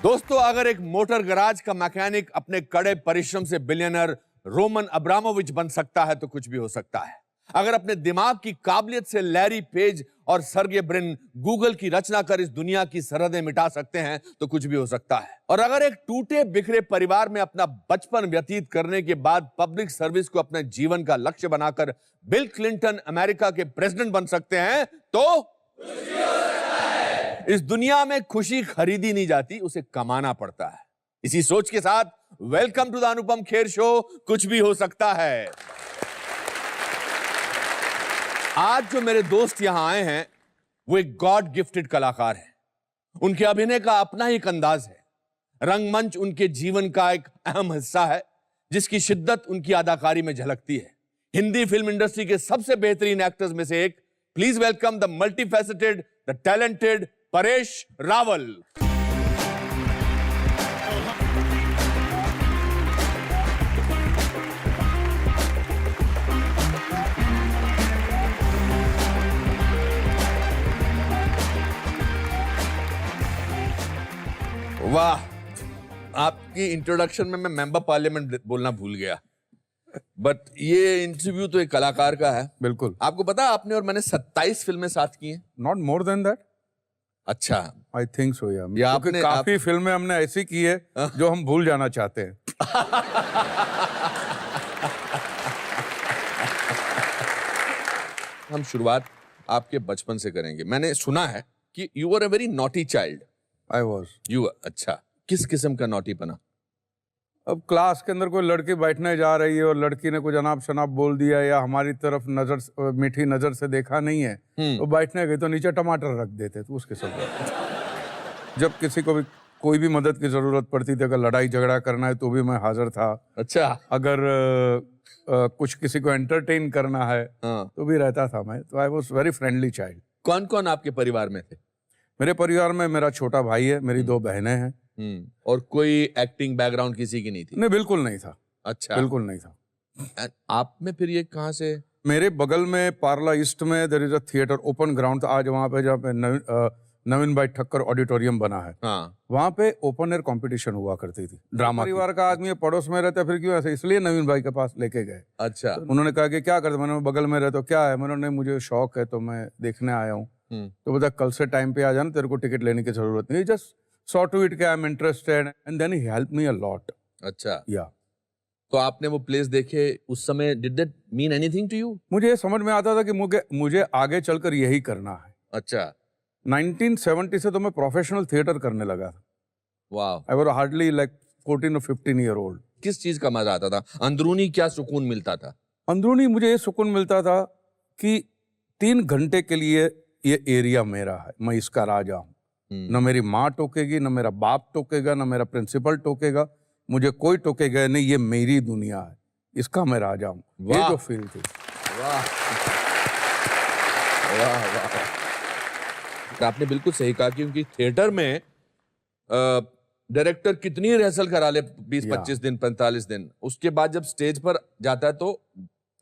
दोस्तों, अगर एक मोटर गराज का मैकेनिक अपने कड़े परिश्रम से बिलियनर रोमन अब्रामोविच बन सकता है तो कुछ भी हो सकता है। अगर अपने दिमाग की काबिलियत से लैरी पेज और सर्गे ब्रिन गूगल की रचना कर इस दुनिया की सरहदें मिटा सकते हैं तो कुछ भी हो सकता है। और अगर एक टूटे बिखरे परिवार में अपना बचपन व्यतीत करने के बाद पब्लिक सर्विस को अपने जीवन का लक्ष्य बनाकर बिल क्लिंटन अमेरिका के प्रेसिडेंट बन सकते हैं तो इस दुनिया में खुशी खरीदी नहीं जाती, उसे कमाना पड़ता है। इसी सोच के साथ welcome to the Anupam Kher show, कुछ भी हो सकता है। आज जो मेरे दोस्त यहां आए हैं वो एक गॉड गिफ्टेड कलाकार हैं। उनके अभिनय का अपना ही एक अंदाज है। रंगमंच उनके जीवन का एक अहम हिस्सा है जिसकी शिद्दत उनकी अदाकारी में झलकती है। हिंदी फिल्म इंडस्ट्री के सबसे बेहतरीन एक्टर्स में से एक, please welcome the multifaceted, the talented Paresh Rawal. वाह, आपकी इंट्रोडक्शन में मैं मेंबर पार्लियामेंट बोलना भूल गया, बट ये इंटरव्यू तो एक कलाकार का है। बिल्कुल। आपको पता है आपने और मैंने 27 फिल्में साथ की हैं। Not more than that. अच्छा, आई थिंक सो या आपने काफी फिल्में हमने ऐसी की है जो हम भूल जाना चाहते हैं। हम शुरुआत आपके बचपन से करेंगे। मैंने सुना है कि you were a very naughty child. I was. अच्छा, किस किस्म का नॉटी बना? अब क्लास के अंदर कोई लड़की बैठने जा रही है और लड़की ने कुछ अनाप शनाप बोल दिया या हमारी तरफ नजर मीठी नजर से देखा नहीं है तो बैठने गई तो नीचे टमाटर रख देते तो उसके सब। जब किसी को भी कोई भी मदद की जरूरत पड़ती थी, अगर लड़ाई झगड़ा करना है तो भी मैं हाजिर था। अच्छा। अगर कुछ किसी को एंटरटेन करना है तो भी रहता था मैं। तो I was very friendly child. कौन कौन आपके परिवार में थे? मेरे परिवार में मेरा छोटा भाई है, मेरी 2 बहनें हैं। और कोई एक्टिंग बैकग्राउंड किसी की नहीं थी? नहीं, बिल्कुल नहीं था। अच्छा, बिल्कुल नहीं था। आप में फिर ये कहाँ से? मेरे बगल में पार्ला ईस्ट में there is a theatre, open ground था। आज वहाँ पे जहाँ पे नवीन भाई ठक्कर ऑडिटोरियम बना है, वहाँ पे ओपन एयर कंपटीशन हुआ करती थी ड्रामा। परिवार का आदमी पड़ोस में रहता, फिर क्यों ऐसे, इसलिए नवीन भाई के पास लेके गए। अच्छा। तो उन्होंने कहा कि क्या करते, मैंने बगल में रहते, तो क्या है, मैंने मुझे शौक है तो मैं देखने आया हूँ। तो बोला कल से टाइम पे आ जाना, तेरे को टिकट लेने की जरूरत नहीं। जस्ट सॉ टू इट कि I am interested and then he help me a lot. अच्छा। या तो आपने वो प्लेस देखे उस समय, did that mean anything to you? मुझे समझ में आता था कि मुझे आगे चलकर यही करना है। अच्छा। 1970 से तो मैं प्रोफेशनल थिएटर करने लगा था। वाह। आई वाज हार्डली लाइक 14 और 15 ईयर ओल्ड। किस चीज का मजा आता था? अंदरूनी क्या सुकून मिलता था? अंदरूनी मुझे ये सुकून मिलता था कि 3 घंटे के लिए ये एरिया मेरा है, मैं इसका राजा हूँ। न मेरी माँ टोकेगी, न मेरा बाप टोकेगा, न मेरा प्रिंसिपल टोकेगा, मुझे कोई टोकेगा नहीं। ये मेरी दुनिया है, इसका मैं राजा हूँ। ये जो फील थी। वाह वाह वाह। आपने बिल्कुल सही कहा, क्योंकि थिएटर में डायरेक्टर कितनी रिहर्सल करा ले, 20-25 दिन, 45 दिन, उसके बाद जब स्टेज पर जाता है तो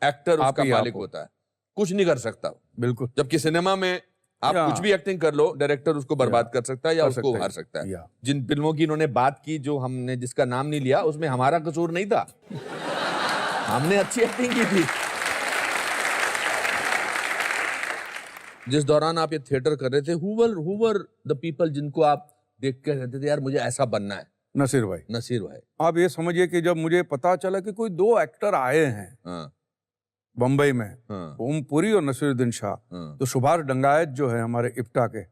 एक्टर उसका मालिक होता है, कुछ नहीं कर सकता। बिल्कुल। जबकि सिनेमा में आप कुछ भी एक्टिंग कर लो, डायरेक्टर उसको बर्बाद कर सकता है या उसको उभार सकता है। जिन फिल्मों की इन्होंने बात की, जो हमने जिसका नाम नहीं लिया, उसमें हमारा कसूर नहीं था। हमने अच्छी एक्टिंग की थी। जिस दौरान आप ये थिएटर कर रहे थे, who were the people जिनको आप देख कर रहते थे, यार मुझे ऐसा बनना है? नसीर भाई। नसीर भाई। आप ये समझिए कि जब मुझे पता चला कि कोई 2 एक्टर आए हैं बम्बई में, ओम पुरी और नसीरुद्दीन शाह, तो सुभाष डंगायत जो है हमारे इप्टा के,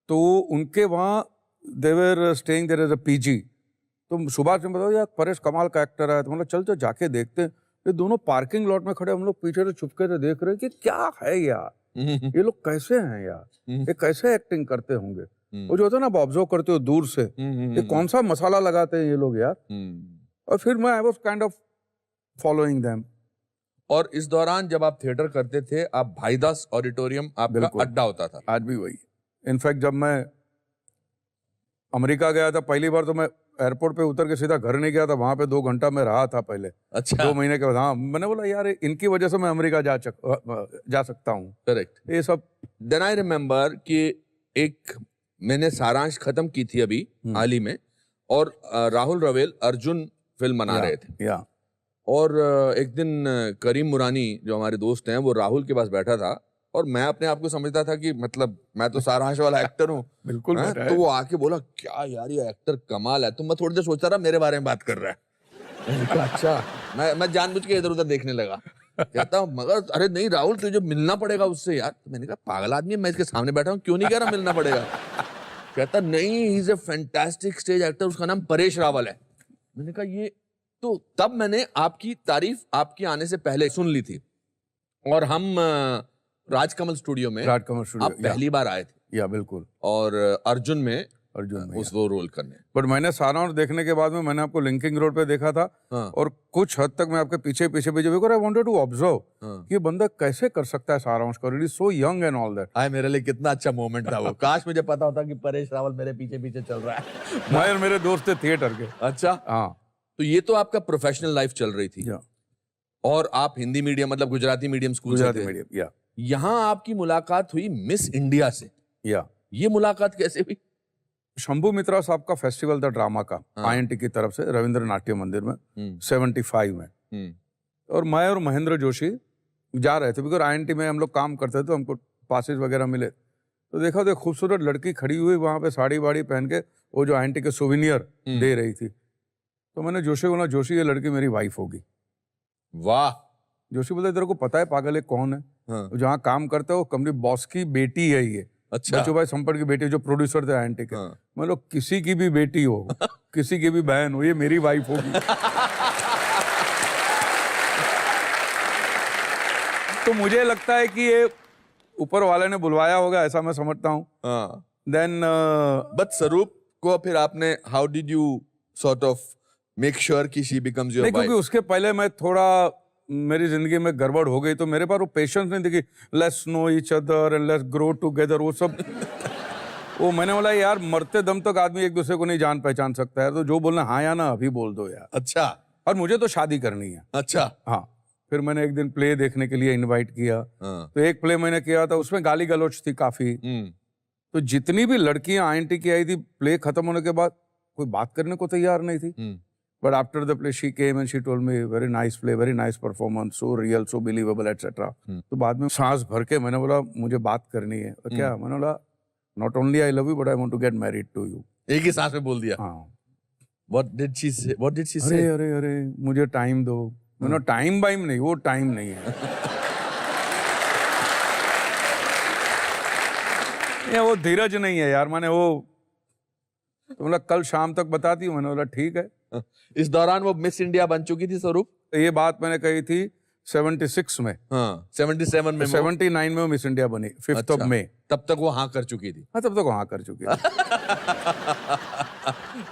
तो उनके वहाँ देवर staying there is a PG. तो सुभाष ने बताया यार परेश कमाल का एक्टर है, तो मतलब चल तो जाके देखते। ये दोनों पार्किंग लॉट में खड़े, हम लोग पीछे से छुपके से देख रहे हैं कि क्या है यार, ये लोग कैसे हैं यार, ये कैसे एक्टिंग करते होंगे। वो जो होता है ना, आप ऑब्जर्व करते हो दूर से, ये कौन सा मसाला लगाते हैं ये लोग यार। और फिर मैं I was kind of following them. और इस दौरान जब आप थिएटर करते थे, आप भाईदास ऑडिटोरियम आपका अड्डा होता था। आज भी वही। इनफैक्ट जब मैं अमेरिका गया था पहली बार, तो मैं एयरपोर्ट पे उतर के सीधा घर नहीं गया था, वहां पे 2 घंटा मैं रहा था पहले। अच्छा। 2 महीने के बाद। हाँ, मैंने बोला यार इनकी वजह से मैं अमेरिका जा सकता हूँ। करेक्ट। ये सब। देन आई रिमेम्बर कि एक मैंने सारांश खत्म की थी अभी हाल ही में, और राहुल रवेल अर्जुन फिल्म बना रहे थे। या और एक दिन करीम मुरानी जो हमारे दोस्त हैं वो राहुल के पास बैठा था और मैं अपने आप को समझता था कि मतलब मैं तो सारांश वाला एक्टर हूँ। बिल्कुल हाँ, तो वो आके बोला क्या यार ये एक्टर कमाल है। तो मैं थोड़ी देर सोचता रहा मेरे बारे में बात कर रहा है। मैंने कहा अच्छा। मैं जानबूझ के इधर उधर देखने लगा। कहता मगर अरे नहीं राहुल तुझे मिलना पड़ेगा उससे यार। तो मैंने कहा पागल आदमी है, मैं इसके सामने बैठा हूँ, क्यों नहीं कह रहा मिलना पड़ेगा। कहता नहीं he is a fantastic stage actor, उसका नाम परेश रावल है। मैंने कहा ये तो तब मैंने आपकी तारीफ आपके आने से पहले सुन ली थी और हम राजकमल स्टूडियो में आप पहली बार आए थे। या बिल्कुल। और अर्जुन में उस वो रोल करने। बट मैंने सारांश देखने के बाद में मैंने आपको लिंकिंग रोड पे देखा था। हाँ। और कुछ हद तक मैं आपके पीछे पीछे आई वांटेड टू ऑब्जर्व कि ये बंदा कैसे कर सकता है सारांश को, it is so young and all that. हाय मेरे लिए कितना अच्छा मोमेंट था वो। काश मुझे पता होता कि परेश रावल मेरे पीछे पीछे चल रहा है। मैं और मेरे दोस्त थे थिएटर के। अच्छा हाँ। तो ये तो आपका प्रोफेशनल लाइफ चल रही थी और आप हिंदी मीडियम मतलब गुजराती मीडियम स्कूल से थे। गुजराती मीडियम। या यहाँ आपकी मुलाकात हुई मिस इंडिया से। या ये मुलाकात कैसे हुई? शंभू मित्रा साहब का फेस्टिवल था ड्रामा का INT की तरफ से रविंद्र नाट्य मंदिर में 75 में। और मैं और महेंद्र जोशी जा रहे थे बिकॉज INT में हम लोग काम करते थे तो हमको पासेज वगैरह मिले। तो देखा तो एक खूबसूरत लड़की खड़ी हुई वहां पे साड़ी वाड़ी पहन के, वो जो INT के सोविनियर दे रही थी। तो मैंने जोशी को बोला जोशी ये लड़की मेरी वाइफ होगी। वाह। जोशी बोलते तेरे को पता है पागल है कौन है? हाँ। जहाँ काम करते हो कंपनी बॉस की बेटी है ये। अच्छा। बच्चू भाई संपट की बेटी जो प्रोड्यूसर थे INT के। हाँ। मतलब किसी की भी बेटी हो किसी की भी बहन हो ये मेरी वाइफ होगी। तो मुझे लगता है कि ये ऊपर वाले ने बुलवाया होगा ऐसा मैं समझता हूँ। देन बट स्वरूप को फिर आपने how did you sort of make sure कि शी बिकम्स योर वाइफ? क्योंकि उसके पहले मैं थोड़ा मेरी जिंदगी में गड़बड़ हो गई तो मेरे पास वो पेशेंस नहीं थी कि let's know each other and let's grow together वो सब। वो मैंने बोला यार मरते दम तक आदमी एक दूसरे को नहीं जान पहचान सकता है, तो जो बोलना हाँ या ना अभी बोल दो यार। अच्छा। और मुझे तो शादी करनी है। अच्छा। हाँ। फिर मैंने एक दिन प्ले देखने के लिए इनवाइट किया। हाँ। तो एक प्ले मैंने किया था उसमें गाली गलौच थी काफी। तो जितनी भी लड़कियां INT की आई थी प्ले खत्म होने के बाद कोई बात करने को तैयार नहीं थी। But after the play, she came and she told me, very nice play, very nice performance, so real, so believable, etc. तो बाद में सांस भर के मैंने बोला मुझे बात करनी है। और क्या मैंने बोला not only I love you but I want to get married to you। एक ही सांस में बोल दिया। हाँ। What did she say? What did she say? अरे मुझे टाइम दो। मैंने टाइम बाइम नहीं, वो टाइम नहीं है। ये वो धीरज नहीं है यार। मैंने वो तो बोला कल शाम तक बताती हूँ। मैंने बोला ठीक है। इस दौरान वो मिस इंडिया बन चुकी थी स्वरूप। ये बात मैंने कही थी 76 में। हाँ, 77 में 79 में वो मिस इंडिया बनी 5th of May। तब तक वो हाँ कर चुकी थी। हाँ तब तक वो हाँ कर चुकी थी।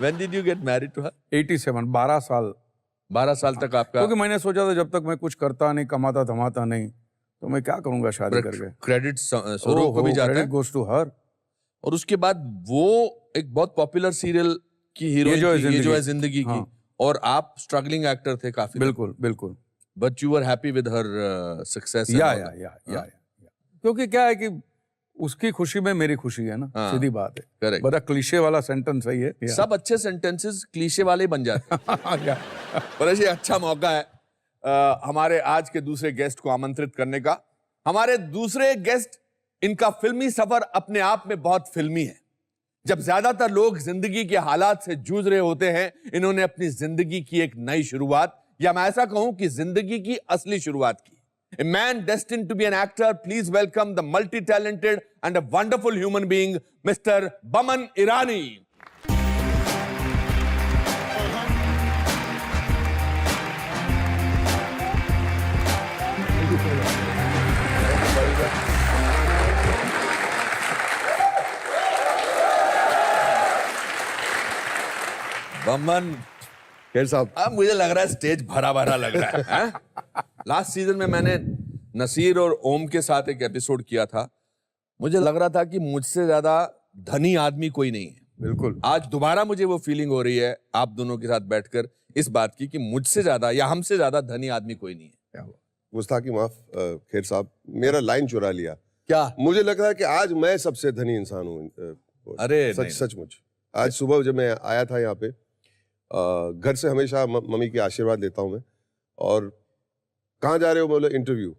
When did you get married to her? 87 12 साल 12 साल तक आपका। क्योंकि मैंने सोचा था जब तक मैं कुछ करता नहीं कमाता धमाता नहीं तो मैं क्या करूंगा शादी करके। क्रेडिट स्वरूप को भी जाता है। Goes to her. और उसके बाद वो एक बहुत पॉपुलर सीरियल की हीरोइन ये जो है जिंदगी की। और आप स्ट्रगलिंग एक्टर थे काफी। बिल्कुल बिल्कुल। But you were happy with her success. या क्योंकि क्या है कि उसकी खुशी में मेरी खुशी है ना। सीधी बात है। करेक्ट। बड़ा क्लीशे वाला सेंटेंस है ये। सब अच्छे सेंटेंसेस क्लीशे वाले बन जाते हैं। पर ये अच्छा मौका है हमारे आज के दूसरे गेस्ट को आमंत्रित करने का। हमारे दूसरे गेस्ट, इनका फिल्मी सफर अपने आप में बहुत फिल्मी है। जब ज्यादातर लोग जिंदगी के हालात से जूझ रहे होते हैं, इन्होंने अपनी जिंदगी की एक नई शुरुआत, या मैं ऐसा कहूं कि जिंदगी की असली शुरुआत की। A man destined to be an actor, please welcome the multi-talented and a wonderful human being, Mr. Baman Irani. Boman Kher साहब, अब मुझे लग रहा है स्टेज भरा भरा लग रहा है। लास्ट सीजन में मैंने नसीर और ओम के साथ एक एपिसोड किया था। मुझे लग रहा था कि मुझसे ज्यादा धनी आदमी कोई नहीं है। बिल्कुल। आज दोबारा मुझे वो फीलिंग हो रही है आप दोनों के साथ बैठकर इस बात की कि मुझसे ज्यादा या हमसे ज्यादा धनी आदमी कोई नहीं है। गुस्ताखी माफ खेर साहब, मेरा लाइन चुरा लिया। क्या? मुझे लग रहा है कि आज मैं सबसे धनी इंसान हूँ। अरे सचमुच आज सुबह जब मैं आया था यहाँ पे घर से हमेशा मम्मी के आशीर्वाद लेता हूँ मैं। और कहाँ जा रहे हो? बोले इंटरव्यू।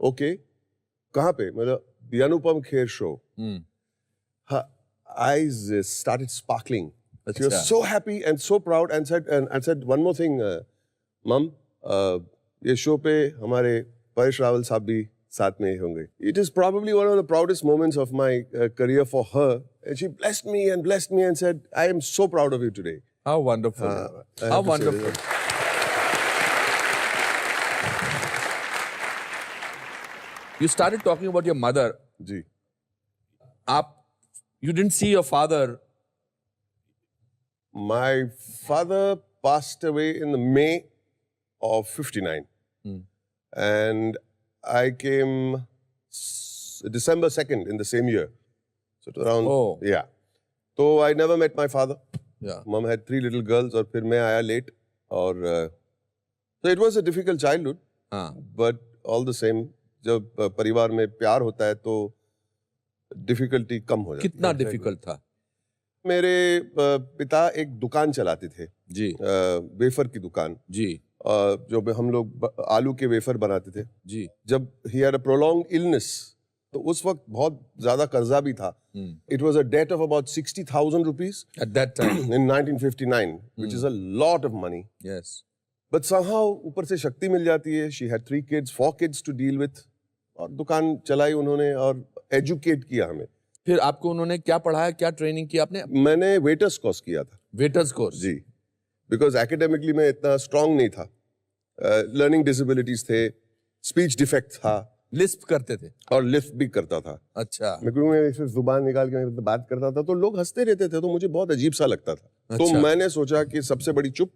ओके, कहाँ पे? मतलब the Anupam Kher show. Her eyes started sparkling. She was so happy and so proud and said one more thing, Mom, ये शो पे हमारे परेश रावल साहब भी साथ में होंगे. It is probably one of the proudest moments of my career for her. And she blessed me and said, I am so proud of you today. How wonderful. How wonderful. You started talking about your mother. Ji. You didn't see your father. My father passed away in the May of 59. And I came December 2nd in the same year. So it was around, yeah. So I never met my father. Yeah. Mom had 3 little girls और फिर मैं आया late. और so it was a difficult childhood. But all the same, जब परिवार में प्यार होता है तो डिफिकल्टी कम हो जाती है. कितना डिफिकल्ट था? मेरे पिता एक दुकान चलाते थे जी, वेफर की दुकान जी, जो हम लोग आलू के वेफर बनाते थे जी. जब he had a prolonged illness तो उस वक्त बहुत ज्यादा कर्जा भी था. It was a debt of about 60,000 rupees at that time in 1959 which is a lot of money. Yes, but somehow ऊपर से शक्ति मिल जाती है. She had 3 kids, 4 kids to deal with. और दुकान चलाई उन्होंने और एजुकेट किया हमें. फिर आपको उन्होंने क्या पढ़ाया, क्या ट्रेनिंग की आपने? मैंने वेटर्स कोर्स किया था. वेटर्स कोर्स जी, बिकॉज एकेडमिकली मैं इतना स्ट्रांग नहीं था. लर्निंग डिसेबिलिटीज थे, स्पीच डिफेक्ट था, लिस्प करते थे और लिफ्ट भी करता था. अच्छा. मैं ऐसे जुबान निकाल के मैं बात करता था तो लोग हंसते रहते थे, तो मुझे बहुत अजीब सा लगता था. अच्छा. तो मैंने सोचा कि सबसे बड़ी चुप,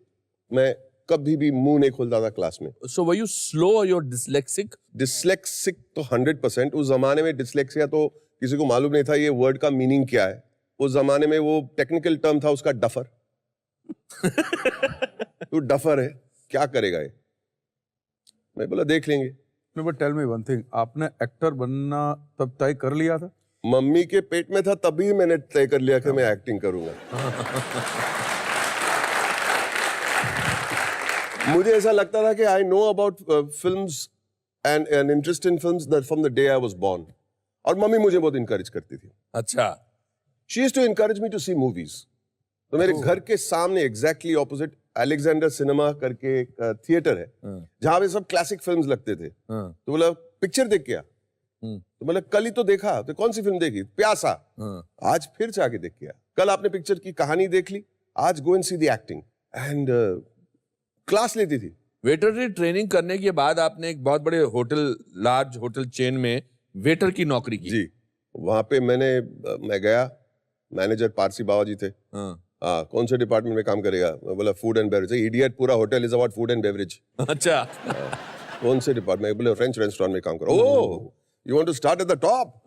मैं कभी भी मुंह नहीं खोलता था क्लास में. So were you slow or you're dyslexic? Dyslexic तो 100%. उस जमाने में डिसलेक्सिया तो किसी को मालूम नहीं था ये वर्ड का मीनिंग क्या है. उस जमाने में वो टेक्निकल टर्म था उसका, डफर. तू डफर है, क्या करेगा ये? मैं बोला देख लेंगे. No, but tell me one thing, आपने एक्टर बनना तब तय कर लिया था? मम्मी के पेट में था तभी मैंने तय कर लिया कि मैं एक्टिंग करूंगा. मुझे ऐसा लगता था कि I know about films and an interest in films from the day I was born. और मम्मी मुझे बहुत इनकरेज करती थी. अच्छा. She used to encourage me to see movies. तो मेरे घर के सामने एग्जैक्टली ऑपोजिट अलेक्जेंडर सिनेमा करके एक थिएटर है जहां पे सब क्लासिक फिल्म्स लगते थे. तो बोला पिक्चर देख क्या? तो बोला कल ही तो देखा. तो कौन सी फिल्म देखी? प्यासा. आज फिर से आके देख के आया. कल आपने पिक्चर की कहानी देख ली, आज go and see the acting. And class लेती थी. वेटरनरी ट्रेनिंग करने के बाद आपने एक बहुत बड़े होटल, लार्ज होटल चेन में वेटर की नौकरी की. जी, वहां पे मैं गया. मैनेजर पारसी बाबा जी थे. कौन से डिपार्टमेंट में काम करेगा? मैं बोला फूड एंड बेवरेज. इडियट, पूरा hotel is about food and beverage. अच्छा. कौन से डिपार्टमेंट? बोले फ्रेंच रेस्टोरेंट में काम करो. Oh, you want to start at the top?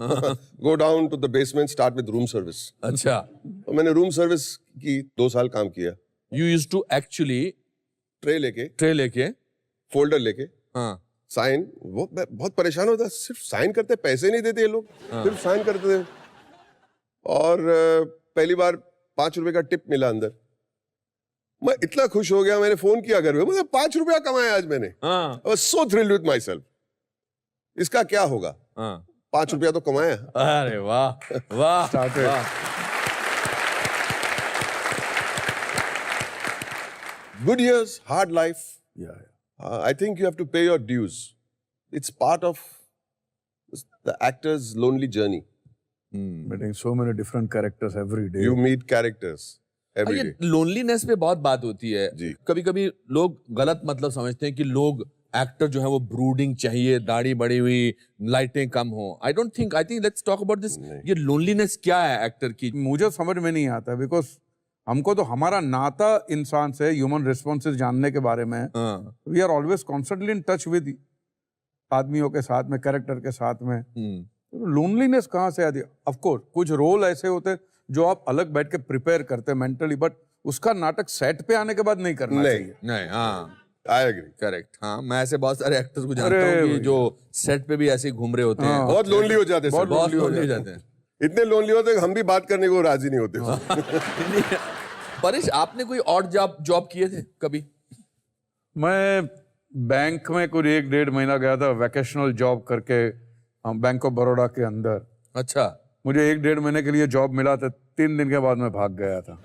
Go down to the basement, start with room service. अच्छा. तो मैंने रूम सर्विस की 2 साल काम किया. You used to actually tray लेके फोल्डर लेके साइन. वो बहुत परेशान होता. सिर्फ साइन करते, पैसे नहीं देते ये लोग. सिर्फ साइन करते थे. और पहली बार 5 रुपए का टिप मिला अंदर. मैं इतना खुश हो गया, मैंने फोन किया घर में. मुझे 5 रुपया कमाया आज मैंने. I was so thrilled with my self. इसका क्या होगा? 5 रुपया तो कमाया. अरे वाह वाह. Good years, hard life. Yeah. I think you have to pay your dues. It's part of the actor's lonely journey. Meeting so many different characters every day. You meet characters every day. Loneliness पे बहुत बात होती है. जी. कभी-कभी लोग गलत मतलब समझते हैं कि लोग एक्टर जो है वो ब्रूडिंग चाहिए, दाढ़ी बड़ी हुई, लाइटें कम हो. I think let's talk about this. ये लोनलीनेस क्या है एक्टर की? मुझे समझ में नहीं आता, बिकॉज हमको तो हमारा नाता इंसान से, ह्यूमन रिस्पॉन्सेज जानने के बारे में, we are always constantly in touch with आदमियों के साथ में, कैरेक्टर के साथ में. लोनलीनेस कहाँ से आती है? ऑफ कोर्स कुछ रोल ऐसे होते हैं जो आप अलग बैठ के प्रिपेयर करते हैं मेंटली, बट उसका नाटक सेट पे आने के बाद नहीं करना चाहिए. नहीं. हाँ, आई एग्री. करेक्ट. हाँ, मैं ऐसे बहुत सारे एक्टर्स को जानता हूँ कि जो सेट पे भी ऐसे ही घूम रहे होते हैं. बहुत लोनली हो जाते हैं. बहुत लोनली हो जाते हैं. इतने लोनली होते हैं हम भी बात करने को राजी नहीं होते. परेश, आपने कोई और जॉब किए थे कभी? मैं बैंक में कुछ 1-1.5 महीना गया था वैकेशनल जॉब करके, बैंक ऑफ बड़ौदा के अंदर। अच्छा। मुझे 1-1.5 महीने के लिए जॉब मिला था, 3 दिन के बाद मैं भाग गया था।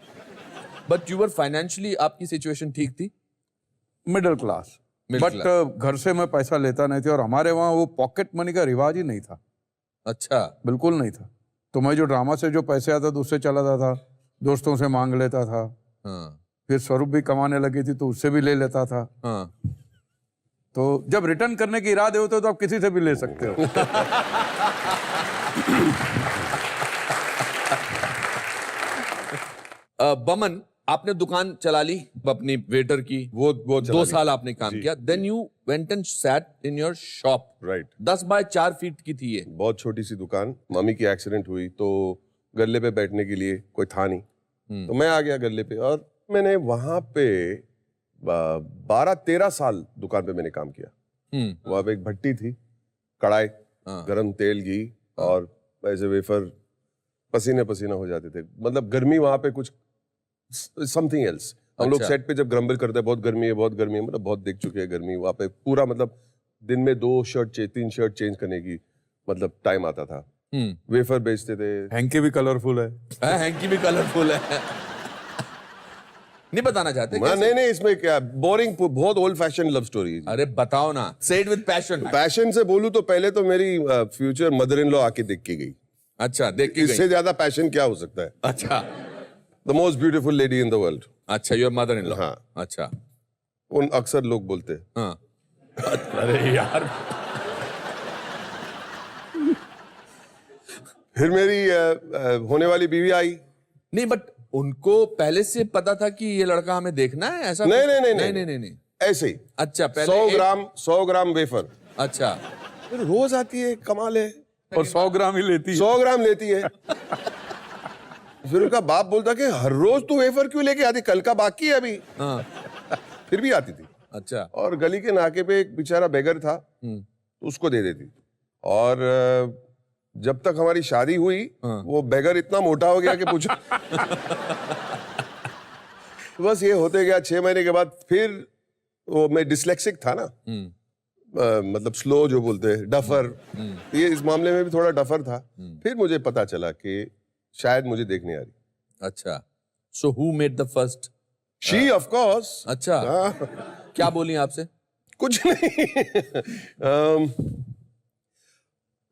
बट यू वर फाइनेंशियली, आपकी सिचुएशन ठीक थी? मिडिल क्लास, बट घर से मैं पैसा लेता नहीं था, और हमारे वहाँ वो पॉकेट मनी का रिवाज ही नहीं था। अच्छा। बिल्कुल नहीं था। तो मैं जो ड्रामा से जो पैसे आता था उससे चला जाता था, दोस्तों से मांग लेता था। हाँ। फिर स्वरूप भी कमाने लगी थी तो उससे भी ले लेता था। हाँ। तो जब रिटर्न करने के इरादे होते तो आप किसी से भी ले सकते हो। बमन, आपने दुकान चला ली अपनी वेटर की, वो 2 साल आपने काम किया। Then you went and sat in your shop. Right. 10 by 4 feet की थी ये। बहुत छोटी सी दुकान। मम्मी की एक्सीडेंट हुई तो गल्ले पे बैठने के लिए कोई था नहीं, तो मैं आ गया गल्ले पे, और मैंने वहां पे 12-13 साल दुकान पे मैंने काम किया। वहां पे एक भट्टी थी, कढ़ाई, गरम तेल, घी, और ऐसे वेफर पसीने पसीना हो जाते थे। मतलब गर्मी वहां पे कुछ समथिंग एल्स। हम लोग सेट पे जब ग्रम्बल करते हैं बहुत गर्मी है, बहुत गर्मी है, मतलब बहुत देख चुके हैं गर्मी वहां पे। पूरा मतलब दिन में 2 शर्ट 3 शर्ट चेंज करने की मतलब टाइम आता था। वेफर बेचते थे। हैंकी भी कलरफुल है। हैंकी भी कलरफुल है। नहीं बताना चाहते? नहीं, इसमें क्या बोरिंग, बहुत ओल्ड फैशन लव स्टोरी। अरे बताओ ना, से इट विद पैशन। पैशन से बोलूं तो पहले तो मेरी फ्यूचर मदर इन लॉ आके देख के गई। अच्छा, देख के इससे ज्यादा पैशन क्या हो सकता है? अच्छा। The most beautiful lady in the world. अच्छा, योर मदर इन लॉ। हाँ। अच्छा। उन अक्सर लोग बोलते हैं। हाँ। अरे यार। फिर मेरी होने वाली बीवी आई। नहीं, बट उनको पहले से पता था कि ये लड़का हमें देखना है, ऐसा? नहीं, ऐसे ही। अच्छा, पहले 100 ग्राम वेफर। अच्छा। फिर रोज आती है, कमाल है, और 100 ग्राम ही लेती है। 100 ग्राम लेती है। फिर उनका बाप बोलता कि हर रोज तू वेफर क्यों लेके आती, कल का बाकी है अभी। हाँ। फिर भी आती थी। अच्छा। और गली के नाके पे एक बेचारा बेगर था, तो उसको दे देती। और जब तक हमारी शादी हुई, वो बेगर इतना मोटा हो गया कि पूछो। बस ये होते गया। 6 महीने के बाद फिर वो, मैं डिसलेक्सिक था ना, मतलब स्लो जो बोलते हैं, डफर। ये इस मामले में भी थोड़ा डफर था। फिर मुझे पता चला कि शायद मुझे देखने आ रही। अच्छा। So who made the first? She, of course. अच्छा। क्या बोली आपसे? कुछ नहीं।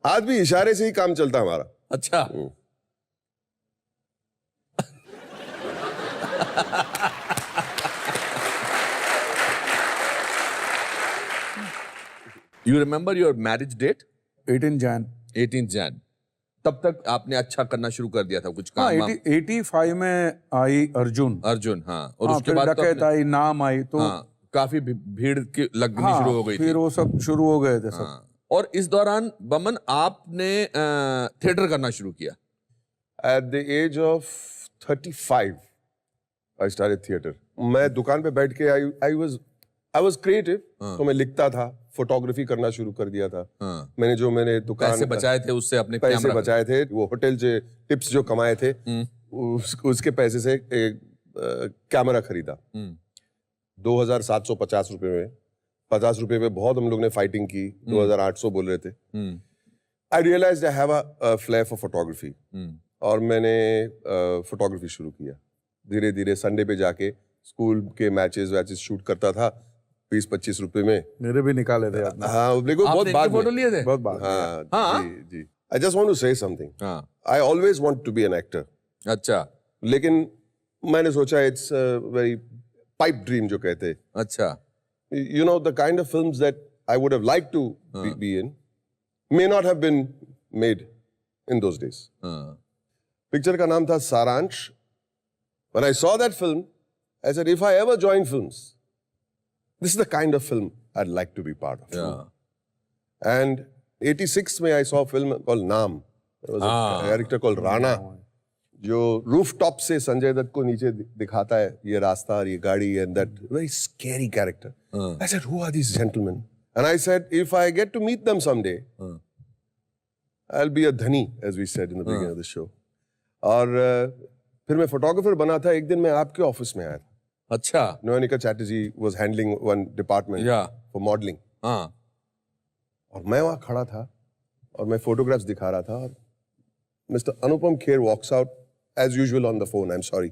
आज भी इशारे से ही काम चलता हमारा। अच्छा। You remember your marriage date? 18 Jain. 18 Jain. तब तक आपने अच्छा करना शुरू कर दिया था कुछ काम? हाँ, 85 में आई अर्जुन। हाँ। और उसके फिर बाद डकैत आई, नाम आई, तो काफी भीड़ की लगनी शुरू हो गई थी। फिर वो सब शुरू हो गए थे सब। और इस दौरान बमन आपने थिएटर करना शुरू किया? At the age of 35, I started theater. मैं दुकान पे बैठ के I was creative, तो मैं लिखता था, फोटोग्राफी करना शुरू कर दिया था। मैंने दुकान पैसे बचाए थे उससे, अपने पैसे बचाए थे, वो होटल से टिप्स जो कमाए थे, उसके पैसे से एक कैमरा खरीदा 2750 रुपए में। 50 रुपए में बहुत हम लोग ने फाइटिंग की। 2800 बोल रहे थे। I realised I have a flair for photography, और मैंने फोटोग्राफी शुरू किया। धीरे धीरे संडे पे जाके स्कूल के मैचेस शूट करता था 20-25 रुपए में। मेरे भी निकाले थे आपने। हाँ, बहुत बाद फोटो लिए थे? बहुत बाद। हाँ, जी। I just want to say something. I always want to be an actor. अच्छा। लेकिन मैंने सोचा इट्स वेरी पाइप ड्रीम जो कहते हैं। अच्छा। You know, the kind of films that I would have liked to be in may not have been made in those days. Picture का नाम था सारांश. When I saw that film, I said, if I ever join films, this is the kind of film I'd like to be part of. Yeah. And 86 में I saw a film called Naam. There was a character called Rana, जो rooftop से संजय दत्त को नीचे दिखाता है, ये रास्ता और ये गाड़ी, and that very scary character. I said, who are these gentlemen? And I said, if I get to meet them someday, I'll be a dhani, as we said in the beginning of the show. और फिर मैं photographer बना था। एक दिन मैं आपके office में आया था। अच्छा। Nonika Chatterjee was handling one department for modelling. हाँ। और मैं वहां खड़ा था और मैं फोटोग्राफ्स दिखा रहा था और mister Anupam Kher walks out as usual on the phone. I am sorry.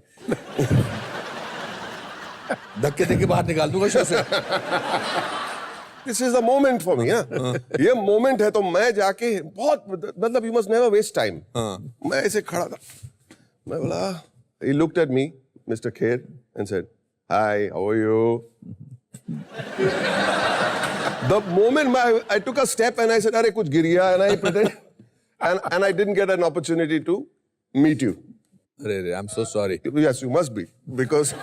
धक्के धक्के बाहर निकाल दूंगा शो से। This is the moment for me. ये मोमेंट है तो मैं जाके बहुत मतलब you must never waste time. मैं ऐसे खड़ा था। मैं बोला, he looked at me, Mr. Kher, and said, "Hi, how are you?" The moment I took a step and I said, "अरे कुछ गिर गया," and I pretend, and I didn't get an opportunity to meet you. अरे I'm so sorry. Yes, you must be, because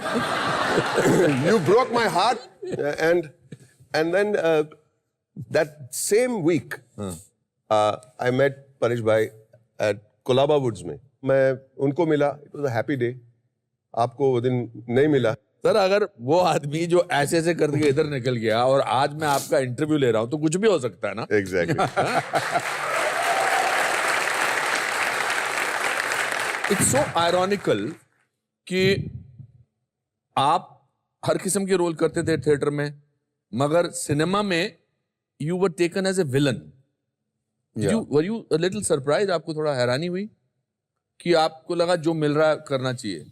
you broke my heart, and then that same week, I met Paresh bhai at Colaba Woods में। मैं उनको मिला। It was a happy day। आपको वो दिन नहीं मिला। सर अगर वो आदमी जो ऐसे ऐसे करके इधर निकल गया और आज मैं आपका इंटरव्यू ले रहा हूं तो कुछ भी हो सकता है ना। Exactly। इट्स सो आयरॉनिकल कि आप हर किस्म के रोल करते थे थिएटर में, मगर सिनेमा में you were taken as a villain. Were you a little surprise? आपको थोड़ा हैरानी हुई कि आपको लगा जो मिल रहा है करना चाहिए?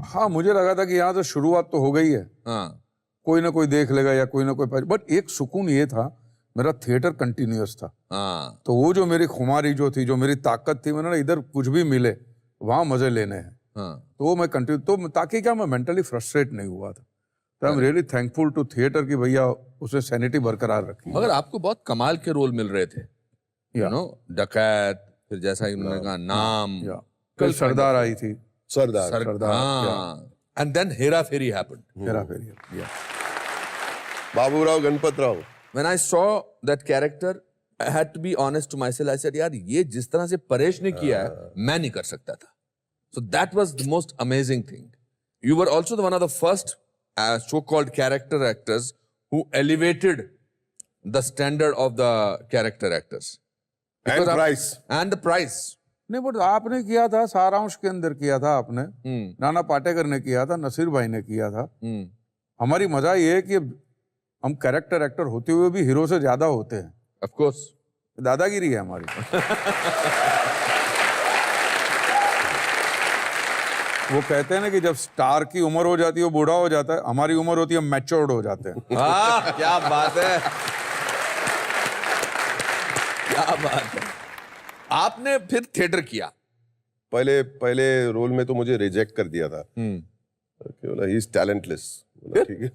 हाँ, मुझे लगा था कि यहाँ तो शुरुआत तो हो गई है। हाँ। कोई ना कोई देख लेगा या कोई ना कोई, बट एक सुकून ये था, मेरा थिएटर कंटिन्यूअस था। हाँ। तो वो जो मेरी खुमारी जो थी, जो मेरी ताकत थी, मैंने इधर कुछ भी मिले वहां मजे लेने हैं। हाँ। तो वो मैं कंटिन्यू, तो ताकि क्या मैं मेंटली फ्रस्ट्रेट नहीं हुआ था। तो I am really thankful to theatre कि भैया उसने सैनिटी बरकरार रखी। मगर आपको बहुत कमाल के रोल मिल रहे थे, यू नो, डकैत, फिर जैसा उन्होंने कहा नाम, कल सरदार आई थी। सरदार। हाँ। And then Hera Pheri happened. Hera Pheri. Baburao Ganpat Rao. When I saw that character, I had to be honest to myself. I said, यार ये जिस तरह से परेश ने किया है, मैं नहीं कर सकता था. So that was the most amazing thing. You were also one of the first so-called character actors who elevated the standard of the character actors. And price. And the price. नहीं, बट आपने किया था, सारांश के अंदर किया था आपने, नाना पाटेकर ने किया था, नसीर भाई ने किया था। हमारी मजा ये है कि हम कैरेक्टर एक्टर होते हुए भी हीरो से ज्यादा होते हैं। Of course. दादागिरी है हमारी। वो कहते हैं ना कि जब स्टार की उम्र हो जाती है वो बूढ़ा हो जाता है, हमारी उम्र होती है मैच्योर्ड हो जाते हैं। हाँ, क्या बात है, क्या बात है। आपने फिर थिएटर किया? पहले रोल में तो मुझे रिजेक्ट कर दिया था। He is talentless. ठीक है।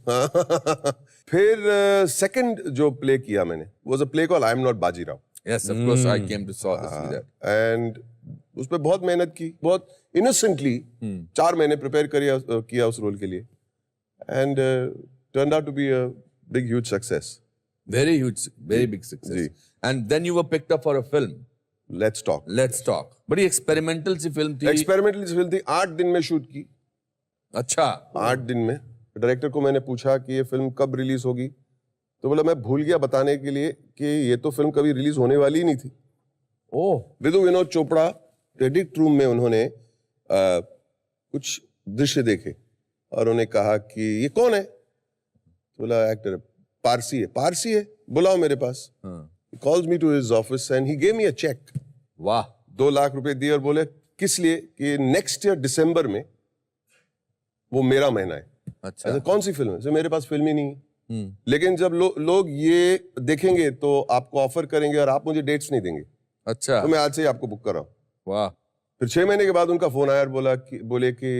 फिर सेकंड जो प्ले किया मैंने was a play called I am not Bajirao. Yes, of course, I came to saw that. एंड उस पे बहुत मेहनत की, बहुत इनोसेंटली 4 महीने प्रिपेयर किया उस रोल के लिए, and turned out to be a big huge success. Very huge, very big success. And then you were picked up for a film, let's talk. बड़ी एक्सपेरिमेंटल सी फिल्म थी। एक्सपेरिमेंटल सी film थी, 8 दिन में शूट की। अच्छा। 8 दिन में। डायरेक्टर को मैंने पूछा कि ये फिल्म कब रिलीज होगी, तो बोला मैं भूल गया बताने के लिए कि ये तो फिल्म कभी रिलीज होने वाली ही नहीं थी। ओह। विदु विनोद चोपड़ा एडिट रूम में उन्होंने कुछ दृश्य देखे और उन्होंने कहा कि ये कौन है, तो बोला एक्टर पारसी है, बुलाओ मेरे पास। Calls me to his office and he gave me a cheque. वाह। 2 लाख रुपए दिए और बोले किस लिए, कि नेक्स्ट ईयर दिसंबर में वो मेरा महीना है। अच्छा। कौन सी फिल्म है? सर मेरे पास फिल्म ही नहीं है। लेकिन जब लोग ये देखेंगे तो आपको ऑफर करेंगे और आप मुझे डेट्स नहीं देंगे। अच्छा। तो मैं आज से ही आपको बुक कर रहा हूँ। वाह। फिर 6 महीने के बाद उनका फोन आया और बोले कि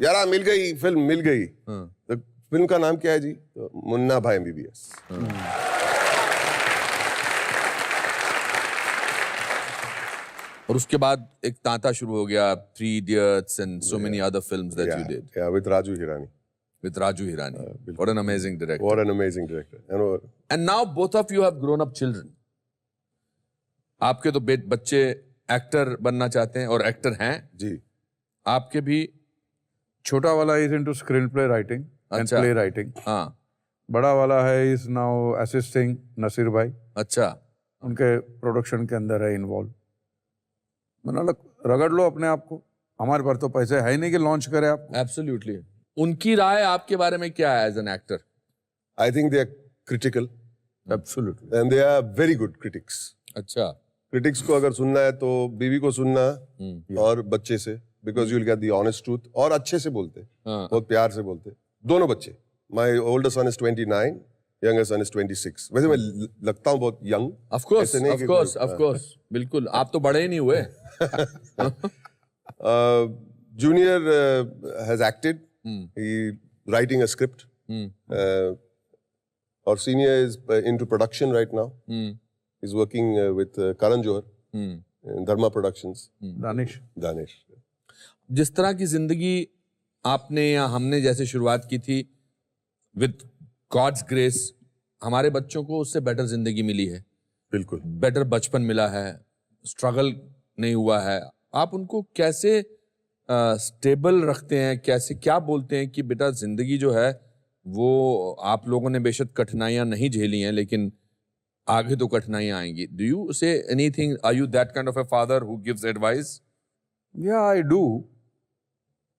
यार मिल गई फिल्म, मिल गई। तो फिल्म का नाम क्या है जी? तो मुन्ना भाई MBBS। और उसके बाद एक तांता शुरू हो गया, 3 Idiots and so many other films that you did. Yeah, with Raju Hirani. With Raju Hirani. What an amazing director. What an amazing director. And now both of you have grown up children. आपके तो बच्चे actor बनना चाहते हैं और actor हैं जी। आपके भी? छोटा वाला is into screen play writing and play writing. हाँ। बड़ा वाला है इज नाउ असिस्टिंग नसीर भाई। अच्छा। उनके प्रोडक्शन के अंदर है इन्वॉल्व। मैंने रगड़ लो अपने आप को, हमारे पास तो पैसे है ही नहीं कि लॉन्च करें आप। एब्सोल्युटली। उनकी राय आपके बारे में क्या है as an actor? I think they are critical absolutely. and they are very good critics. अच्छा। क्रिटिक्स को अगर सुनना है तो बीवी को सुनना और बच्चे से, because you will get the honest truth. और अच्छे से बोलते, बहुत प्यार से बोलते दोनों बच्चे। My older son is 29, younger son is 26। वैसे मैं लगता हूँ बहुत यंग। ऑफ कोर्स बिल्कुल, आप तो बड़े ही नहीं हुए। Junior has acted, he writing a script, और senior is into production right now. He's working with Karan Johar in Dharma Productions. Danish. जिस तरह की जिंदगी आपने या हमने जैसे शुरुआत की थी, विद गॉड्स ग्रेस हमारे बच्चों को उससे बेटर जिंदगी मिली है। बिल्कुल। बेटर बचपन मिला है, स्ट्रगल नहीं हुआ है। आप उनको कैसे स्टेबल रखते हैं, कैसे क्या बोलते हैं कि बेटा जिंदगी जो है वो आप लोगों ने बेशक कठिनाइयां नहीं झेली हैं, लेकिन आगे तो कठिनाइयां आएंगी। Do you say anything? Are you that kind of a father who gives advice? या आई डू,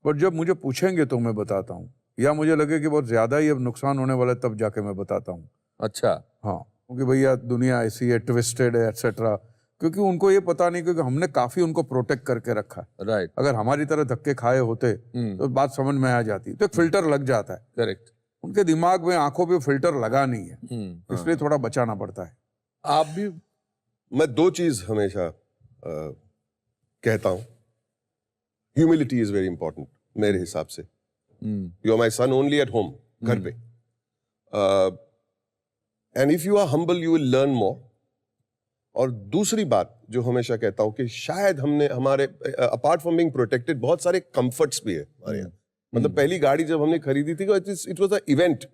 बट जब मुझे पूछेंगे तो मैं बताता हूँ, या मुझे लगे कि बहुत ज्यादा ही अब नुकसान होने वाला है तब जाके मैं बताता हूँ। अच्छा। हाँ, क्योंकि भैया दुनिया ऐसी है, ट्विस्टेड है, एक्सेट्रा। क्योंकि उनको ये पता नहीं, क्योंकि हमने काफी उनको प्रोटेक्ट करके रखा है। राइट। अगर हमारी तरह धक्के खाए होते तो बात समझ में आ जाती। तो एक फिल्टर लग जाता है। करेक्ट। उनके दिमाग में, आंखों पे फिल्टर लगा नहीं है, इसलिए थोड़ा बचाना पड़ता है। आप भी? मैं दो चीज हमेशा कहता हूं। ह्यूमिलिटी इज वेरी इंपॉर्टेंट मेरे हिसाब से। You are my son only at home, घर पे। And if you are humble you will learn more. और दूसरी बात जो हमेशा कहता हूं कि शायद हमने हमारे अपार्ट फ्रॉम बीइंग प्रोटेक्टेड बहुत सारे कंफर्ट्स भी है हमारे यहाँ। मतलब पहली गाड़ी जब हमने खरीदी थी, इट वाज अ इवेंट।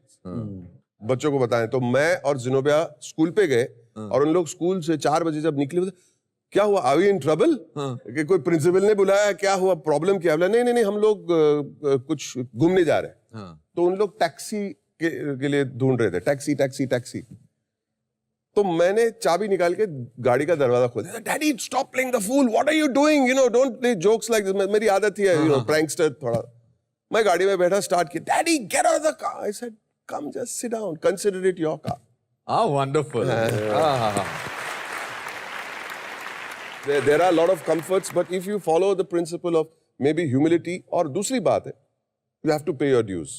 बच्चों को बताएं तो मैं और जिनोबिया स्कूल पे गए, और उन लोग स्कूल से 4 बजे जब निकले, बोले क्या हुआ, आर वी इन ट्रबल? कि कोई प्रिंसिपल ने बुलाया, क्या हुआ, प्रॉब्लम क्या? बोला नहीं, हम लोग कुछ घूमने जा रहे हैं। तो उन लोग टैक्सी के लिए ढूंढ रहे थे, टैक्सी। तो मैंने चाबी निकाल के गाड़ी का दरवाजा खोल दिया। Daddy stop playing the fool, what are you doing, don't play jokes like this. मेरी आदत ही है, प्रैंकस्टर थोड़ा। मैं गाड़ी में बैठा, स्टार्ट किया, daddy get out of the car. I said come just sit down, consider it your car. Wonderful. There are a lot of comforts, but if you follow the principle of maybe humility, और दूसरी बात है, you have to pay your dues.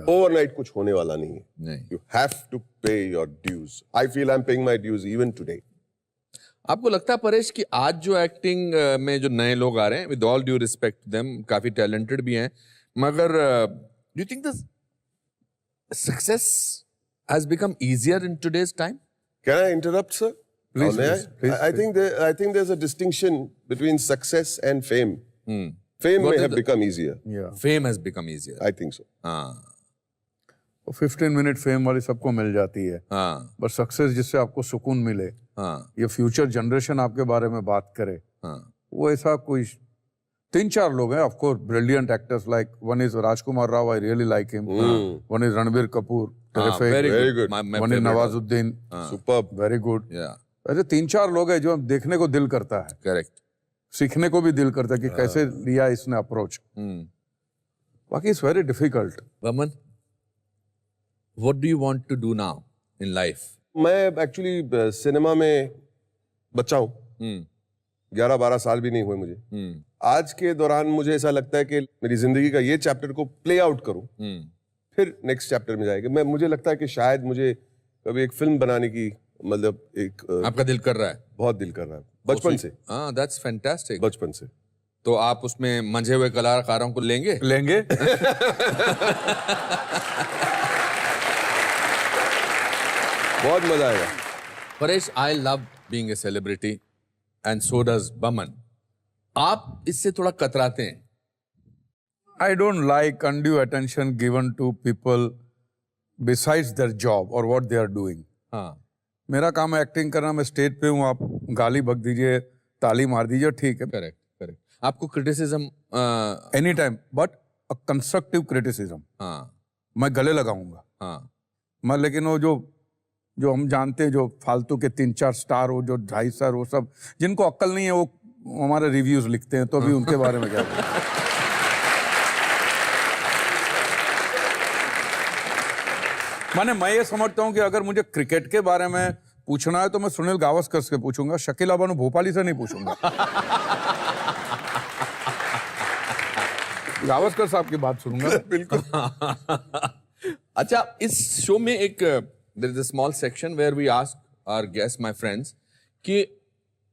Overnight कुछ होने वाला नहीं है। You have to pay your dues. I feel I'm paying my dues even today. आपको लगता है परेश कि आज जो एक्टिंग में जो नए लोग आ रहे हैं, with all due respect to them, काफी टैलेंटेड भी हैं, मगर do you think this success has become easier in today's time? Can I interrupt, sir? Please, May I? please. I think there's a distinction between success and fame. Fame may have become easier. Yeah. Fame has become easier. I think so. हाँ। 15 minute fame वाली सबको मिल जाती है। हाँ। But success जिससे आपको सुकून मिले, हाँ। ये फ्यूचर जनरेशन आपके बारे में बात करे, हाँ। वो ऐसा कोई 3-4 लोग हैं, of course brilliant actors, like one is Rajkumar Rao, I really like him. One is Ranbir Kapoor, very good. One is Nawazuddin, Superb. Very good. Yeah. ऐसे 3-4 लोग हैं जो देखने को दिल करता है, Correct. सीखने को भी दिल करता है कि कैसे लिया इसने अप्रोच। बाकी it's very difficult. Vaman, what do you want to do now in life? मैं एक्चुअली सिनेमा में बच्चा हूँ। 11-12 साल भी नहीं हुए मुझे। आज के दौरान मुझे ऐसा लगता है कि मेरी जिंदगी का ये चैप्टर को प्ले आउट करूं, फिर नेक्स्ट चैप्टर में जाएगा। मुझे लगता है कि शायद मुझे कभी एक फिल्म बनाने की, मतलब एक आपका दिल कर रहा है? बहुत दिल कर रहा है, बचपन से। हाँ, that's fantastic. बचपन से। तो आप उसमें मंझे हुए कलाकारों को लेंगे? बहुत मजा आएगा। Paresh, I love being a celebrity and so does Vaman. आप इससे थोड़ा कतराते हैं? I don't like undue attention given to people besides their job or what they are doing. हाँ। मेरा काम है एक्टिंग करना, मैं स्टेज पे हूँ, आप गाली बक दीजिए, ताली मार दीजिए, ठीक है। करेक्ट। आपको criticism any time, but a constructive criticism. हाँ। मैं गले लगाऊंगा। हाँ। मैं, लेकिन वो जो हम जानते हैं, जो फालतू के 3-4 स्टार हो, जो 2.5 स्टार, वो सब जिनको अक्ल नहीं है, वो हमारे रिव्यूज लिखते हैं, तो अभी उनके बारे में क्या बोलूं? मैं ये समझता हूं कि अगर मुझे क्रिकेट के बारे में पूछना है तो मैं सुनील गावस्कर से पूछूंगा, शकील अबानो भोपाली से नहीं पूछूंगा। गावस्कर साहब की बात सुनूंगा। बिल्कुल। अच्छा, इस शो में एक there is a small section where we ask our guest, my friends, कि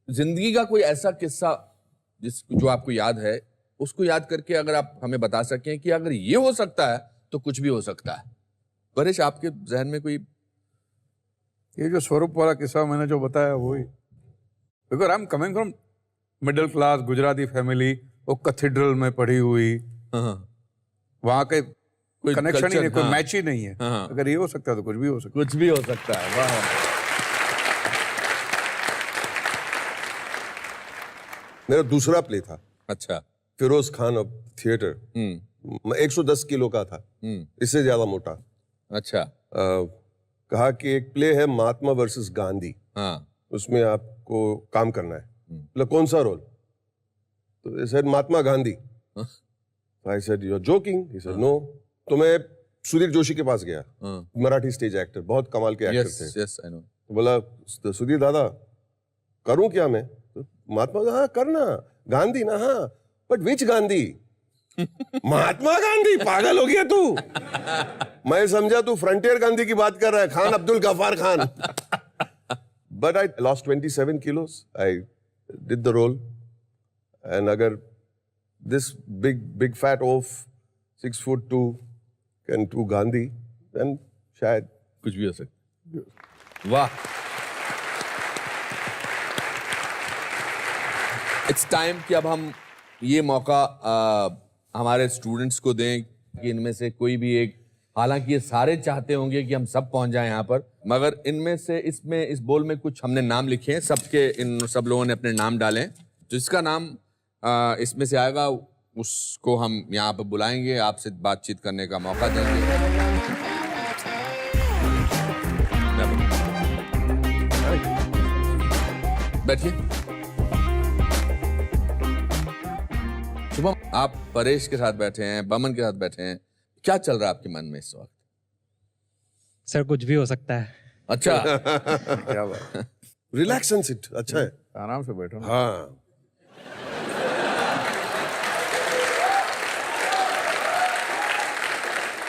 जिंदगी का कोई ऐसा किस्सा जो आपको याद है, उसको याद करके अगर आप हमें बता सकें कि अगर ये हो सकता है तो कुछ भी हो सकता है। परेश, आपके जहन में कोई? ये जो स्वरूप वाला किस्सा मैंने जो बताया वही, because I am coming from middle class Gujarati family, वो कैथेड्रल में पढ़ी हुई, वहां के कोई कनेक्शन ही नहीं, कोई मैच ही नहीं है। अगर ये हो सकता है तो कुछ भी हो सकता है। कुछ भी हो सकता है। वाह। मेरा दूसरा प्ले था। अच्छा। Firoz Khan of theatre. मैं 110 किलो का था, इससे ज्यादा मोटा। अच्छा। कहा कि एक प्ले है महात्मा वर्सेस गांधी, उसमें आपको काम करना है। मतलब कौन सा रोल? तो sir Mahatma Gandhi. I said you are joking? He said no. तो मैं सुधीर जोशी के पास गया, मराठी स्टेज एक्टर, बहुत कमाल के एक्टर थे। Yes, I know. तो बोला, सुधीर दादा करूं क्या मैं? तो महात्मा, हाँ करना, गांधी ना, हाँ बट विच गांधी? महात्मा गांधी? पागल हो गया तू? मैं समझा तू फ्रंटियर गांधी की बात कर रहा है, Khan Abdul Ghaffar Khan. But I lost 27 kilos. I did the role, and अगर this big fat of 6'2" can to Gandhi, then शायद कुछ भी हो सकता है। वाह। इट्स टाइम कि अब हम ये मौका हमारे स्टूडेंट्स को दें कि इनमें से कोई भी एक, हालांकि ये सारे चाहते होंगे कि हम सब पहुंच जाएं यहाँ पर, मगर इनमें से इस बोल में कुछ हमने नाम लिखे हैं, सबके इन सब लोगों ने अपने नाम डाले, जिसका नाम इसमें से आएगा उसको हम यहाँ पर बुलाएंगे, आपसे बातचीत करने का मौका देंगे। बैठिए। शुभम, आप परेश के साथ बैठे हैं, बमन के साथ बैठे हैं, क्या चल रहा है आपके मन में इस वक्त? सर कुछ भी हो सकता है। अच्छा। क्या बात, रिलैक्स एंड सिट। अच्छा है, आराम से बैठो। हाँ।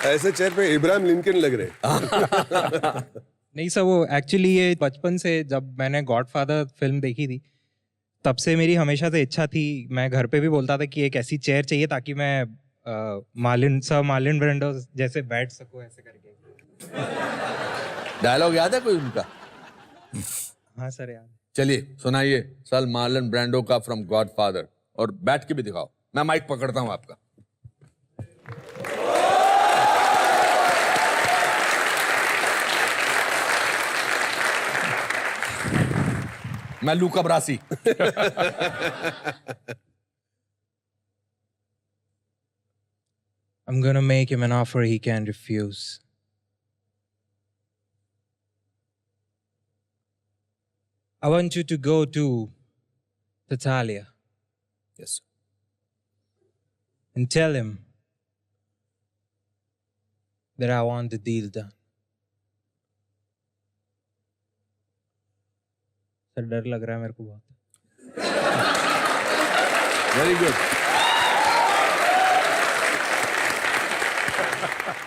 ऐसे चेयर पे इब्राहिम लिंकन लग रहे। नहीं सर, वो एक्चुअली ये बचपन से जब मैंने गॉडफादर फिल्म देखी थी, तब से मेरी हमेशा से इच्छा थी, मैं घर पे भी बोलता था कि एक ऐसी चेयर चाहिए ताकि मैं मार्लिन ब्रेंडो जैसे बैठ सकूं, ऐसे करके। डायलॉग याद है कोई उनका? हाँ सर याद। चलिए सुनाइए, सर मार्लन ब्रांडो का फ्रॉम गॉडफादर, और बैठ के भी दिखाओ, मैं माइक पकड़ता हूं आपका। मैं लूका ब्रासी। I'm gonna make him an offer he can't refuse. I want you to go to Tatalia. Yes. And tell him that I want the deal done. Sir डर लग रहा है मेरे को बहुत। Very good.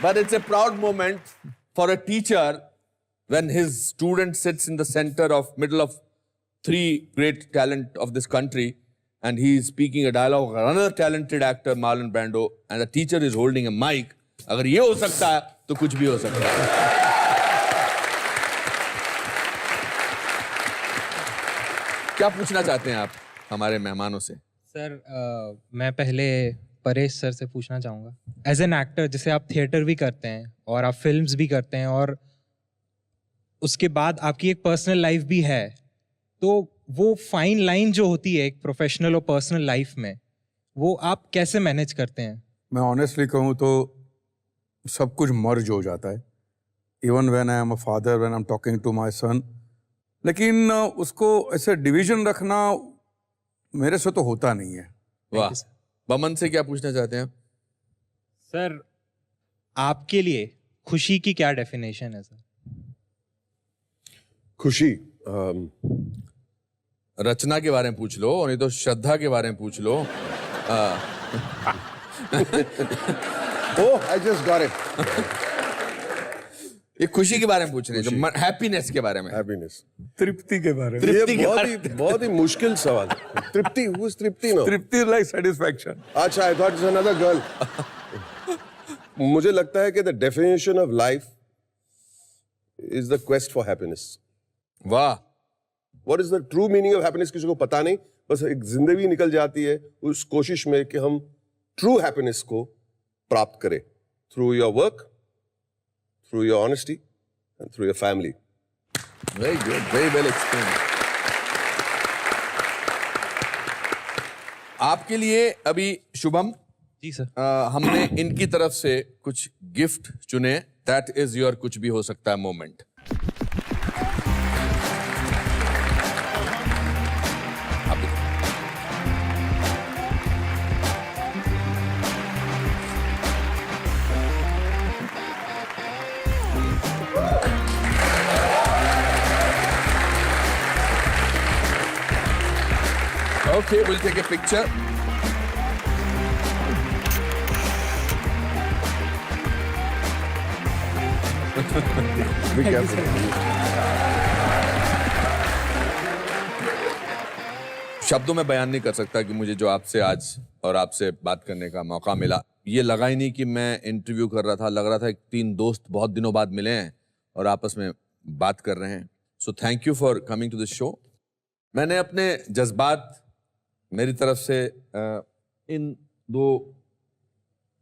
But it's a proud moment for a teacher when his student sits in the center of middle of three great talent of this country, and he is speaking a dialogue of another talented actor, Marlon Brando, and the teacher is holding a mic. अगर ये हो सकता है तो कुछ भी हो सकता है। क्या पूछना चाहते हैं आप हमारे मेहमानों से? सर मैं पहले परेश सर से पूछना चाहूँगा, एज एन एक्टर, जैसे आप थिएटर भी करते हैं और आप फिल्म्स भी करते हैं और उसके बाद आपकी एक पर्सनल लाइफ भी है, तो वो फाइन लाइन जो होती है एक प्रोफेशनल और पर्सनल लाइफ में, वो आप कैसे मैनेज करते हैं? मैं ऑनेस्टली कहूँ तो सब कुछ मर्ज हो जाता है, even when I am a father, when I am talking to my son, लेकिन उसको ऐसे डिवीजन रखना मेरे से तो होता नहीं है। वाह। बमन से क्या पूछना चाहते हैं? सर आपके लिए खुशी की क्या डेफिनेशन है सर? खुशी रचना के बारे में पूछ लो, नहीं तो श्रद्धा के बारे में पूछ लो। ओह आई जस्ट गॉट इट। ये खुशी के बारे में पूछ रहे हैं, हैप्पीनेस के बारे में। हैप्पीनेस, तृप्ति के बारे में। ये बहुत ही मुश्किल सवाल। Tripti, who is Tripti no? Tripti like satisfaction. अच्छा, I thought it's another girl. मुझे लगता है कि the definition of life is the quest for happiness. वाह। What is the true meaning of happiness किसी को पता नहीं, बस एक जिंदगी निकल जाती है उस कोशिश में कि हम ट्रू हैप्पीनेस को प्राप्त करें through your work, through your honesty and through your family. Very good, very well explained. आपके लिए अभी शुभम जी सर। हमने इनकी तरफ से कुछ गिफ्ट चुने। दैट इज योर कुछ भी हो सकता है moment. Okay, we'll take a picture. Be careful. शब्दों में बयान नहीं कर सकता कि मुझे जो आपसे आज और आपसे बात करने का मौका मिला, ये लगा ही नहीं कि मैं इंटरव्यू कर रहा था। लग रहा था कि 3 दोस्त बहुत दिनों बाद मिले हैं और आपस में बात कर रहे हैं। So thank you for coming to this show. मैंने अपने जज्बात मेरी तरफ से इन 2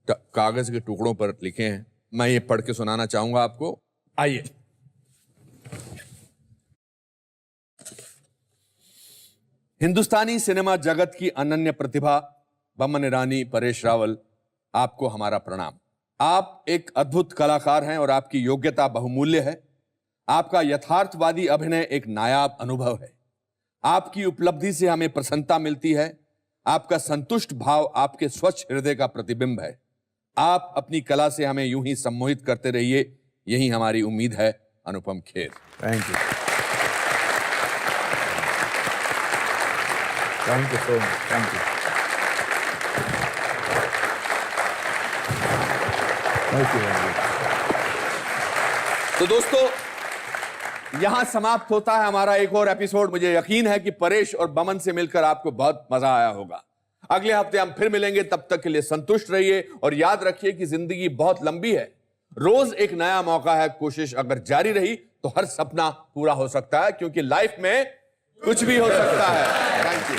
कागज के टुकड़ों पर लिखे हैं। मैं ये पढ़ के सुनाना चाहूंगा आपको। आइए। हिंदुस्तानी सिनेमा जगत की अनन्य प्रतिभा बमन ईरानी, परेश रावल, आपको हमारा प्रणाम। आप एक अद्भुत कलाकार हैं और आपकी योग्यता बहुमूल्य है। आपका यथार्थवादी अभिनय एक नायाब अनुभव है। आपकी उपलब्धि से हमें प्रसन्नता मिलती है। आपका संतुष्ट भाव आपके स्वच्छ हृदय का प्रतिबिंब है। आप अपनी कला से हमें यूं ही सम्मोहित करते रहिए, यही हमारी उम्मीद है। Anupam Kher. Thank you, thank you so much, thank you, thank you. तो दोस्तों, यहां समाप्त होता है हमारा एक और एपिसोड। मुझे यकीन है कि परेश और बमन से मिलकर आपको बहुत मजा आया होगा। अगले हफ्ते हम फिर मिलेंगे। तब तक के लिए संतुष्ट रहिए और याद रखिए कि जिंदगी बहुत लंबी है। रोज एक नया मौका है। कोशिश अगर जारी रही तो हर सपना पूरा हो सकता है, क्योंकि लाइफ में कुछ भी हो सकता है। Thank you.